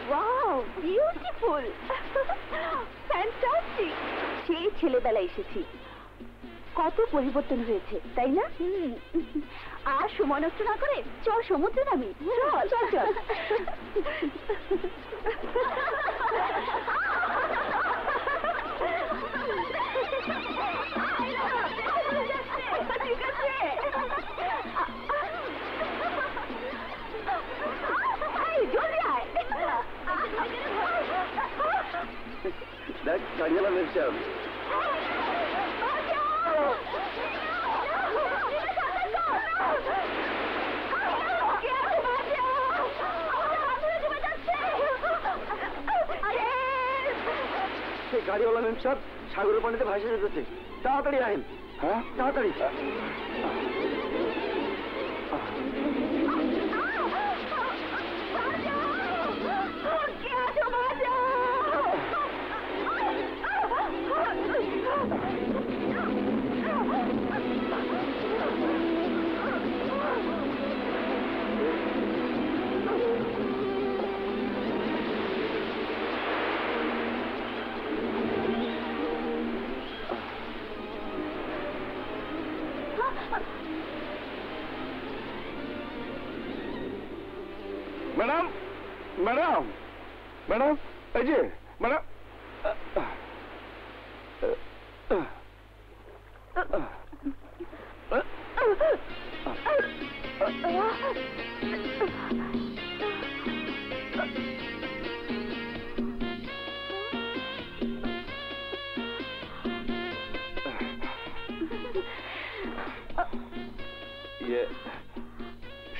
Wow beautiful fantastic সেই ছেলেবেলা এসেছি কত পরিবর্তন হয়েছে তাই না আর সময় নষ্ট না করে চল সমুদ্রে নামি চল চল চল ঠিক আছে জলদি আয় দেখ কাঞ্জালা মির্চাম সেই গাড়িওয়ালা মেম সাহেব সাগরের পানিতে ভাসে যেতেছে তাড়াতাড়ি আহেন হ্যাঁ তাড়াতাড়ি ম্যাডাম ম্যাডাম ম্যাডাম এই যে ম্যাডাম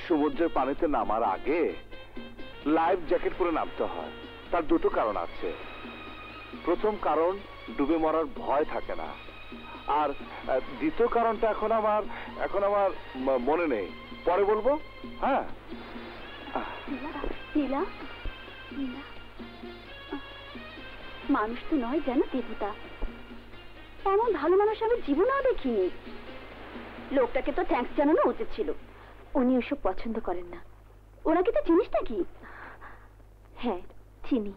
সমুদ্রের পানিতে নামার আগে লাইফ জ্যাকেট পরে নামতে হয় তার দুটো কারণ আছে প্রথম কারণ ডুবে মরার ভয় থাকে না আর দ্বিতীয় কারণটা এখন আমার মনে নেই পরে বলবো হ্যাঁ নীলা মানুষ তো নয় যেন দেবতা এমন ভালো মানুষ আমি জীবনেও দেখিনি লোকটাকে তো থ্যাঙ্কস জানানো উচিত ছিল উনি ওসব পছন্দ করেন না ওনাকে তো চিনিস নাকি হ্যাঁ চিনি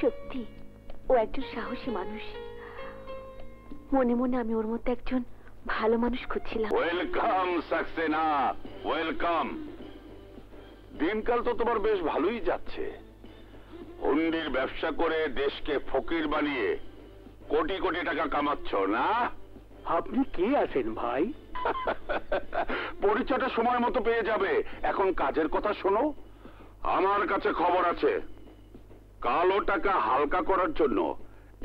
সত্যি ও একজন সাহসী মানুষ মনে মনে আমি ওর মধ্যে একজন ভালো মানুষ খুঁজছিলাম ওয়েলকাম সাক্সেনা ওয়েলকাম দিনকাল তো তোমার বেশ ভালোই যাচ্ছে হুন্ডির ব্যবসা করে দেশকে ফকির বানিয়ে কোটি কোটি টাকা কামাচ্ছ না আপনি কে আছেন ভাই পরিচয়টা সময় মতো পেয়ে যাবে এখন কাজের কথা শোনো আমার কাছে খবর আছে কালো টাকা হালকা করার জন্য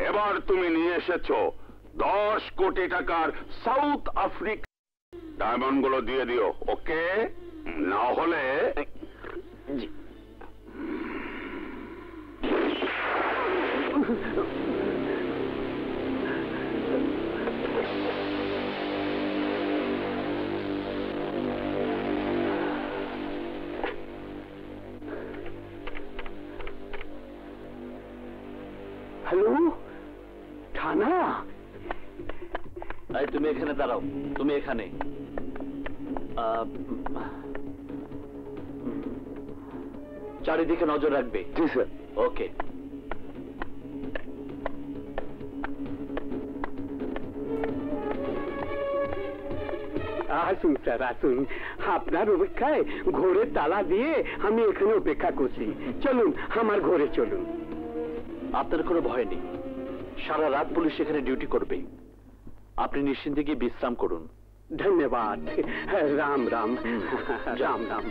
এবার তুমি নিয়ে এসেছো 10 কোটি টাকার সাউথ আফ্রিকা ডায়মন্ড গুলো দিয়ে দিও ওকে না হলে হ্যালো থানা তুমি এখানে দাঁড়াও তুমি এখানে চারিদিকে নজর রাখবে জি স্যার ওকে আসুন স্যার আসুন আপনার অপেক্ষায় ঘরে তালা দিয়ে আমি এখানে অপেক্ষা করছি চলুন আমার ঘরে চলুন আপনার কোনো ভয় নেই সারা রাত পুলিশ এখানে ডিউটি করবে আপনি নিশ্চিন্তে গিয়ে বিশ্রাম করুন धन्यवाद राम राम राम राम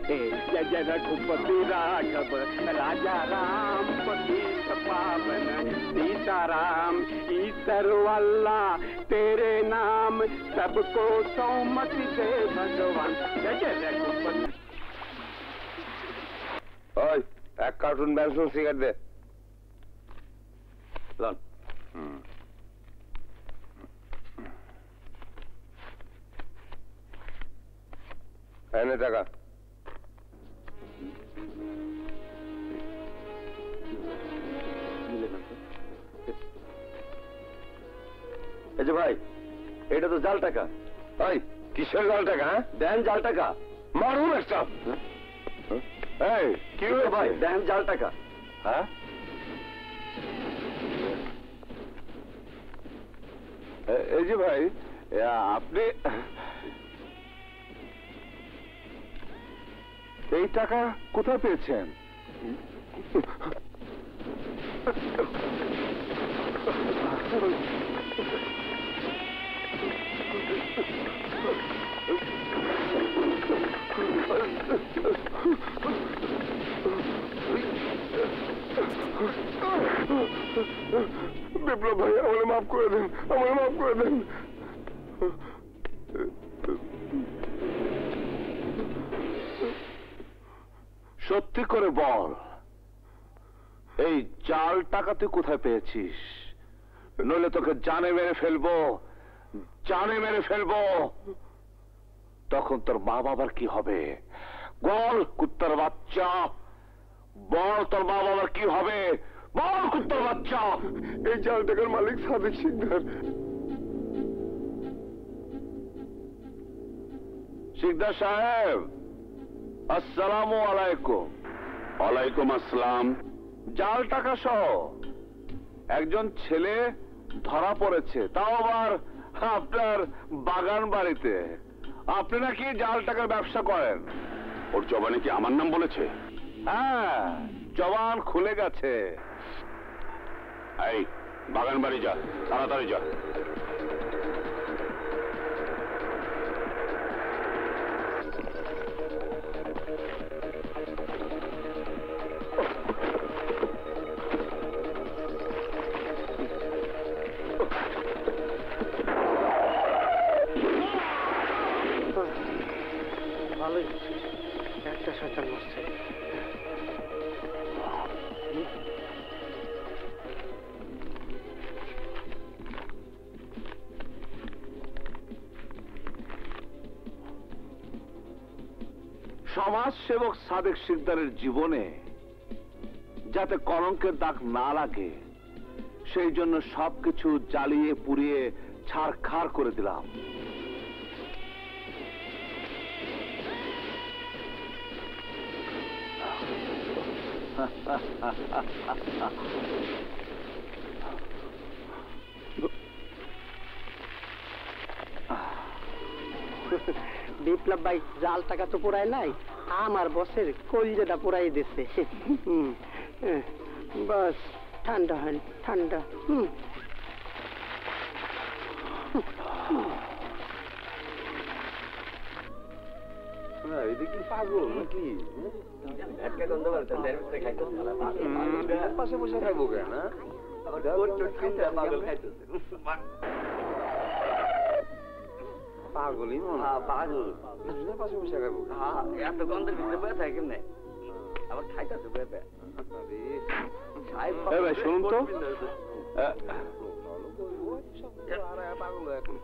जय जय रघुपति राघव राजा राम पतित पावन सीताराम ईश्वर अल्लाह तेरे नाम सबको सौमति दे भगवान जय जय रघुपति ওই এক কার্টুন ব্যানসন সিগারেট দে লন এনে টাকা এই যে ভাই, এটা তো জাল টাকা। এই কিসের জাল টাকা? দেন জাল টাকা। মারুন একটা। এই কি ভাই ভাই? দেন জাল টাকা। হ্যাঁ, এই যে ভাই, আপনি এই টাকা কোথায় পেয়েছেন? বিপ্লব ভাই, আমাকে মাফ করে দেন, আমাকে মাফ করে দেন। সত্যি করে বল, এই জাল টাকা তুই কোথায় পেয়েছিস? নইলে তোকে জানে মেরে ফেলবো, জানে মেরে ফেলবো। তখন তোর মা বাবার কি হবে? বল কুত্তার বাচ্চা, বল তোর মা বাবার কি হবে? বল কুত্তার বাচ্চা। এই জাল টাকার মালিক সাদেক সিকদার। সিকদার সাহেব, আসসালামু আলাইকুম। ওয়ালাইকুম আসসালাম। জাল টাকা সহ একজন ছেলে ধরা পড়েছে, তাও আবার আপনার বাগান বাড়িতে। আপনি নাকি জাল টাকার ব্যবসা করেন? ওর জবানে কি আমার নাম বলেছে? হ্যাঁ, জবান খুলে গেছে। এই বাগান বাড়ি যা, তাড়াতাড়ি যা। ভালোই একটা শয়তান মরছে। সমাজ সেবক সাদেক সিকদারের জীবনে যাতে কলঙ্কের দাগ না লাগে, সেই জন্য সবকিছু জ্বালিয়ে পুড়িয়ে ছারখার করে দিলাম। বিপ্লব ভাই, জাল টাকা তো পুরাই নাই, আমার বসের কলজেটা পুরাই দিচ্ছে। বাস ঠান্ডা হন, ঠান্ডা। এটা কি পাগল নাকি? পাশে বসে খাইবো কেন? পাগলই মনে হয়। পাগল পাশে বসে খাইবো। এত গন্ধের ভিতরে বয়ে থাকে কেমনে? আবার খাইতেছে বয়ে। এই ভাই শুনুন তো, পাগল এখন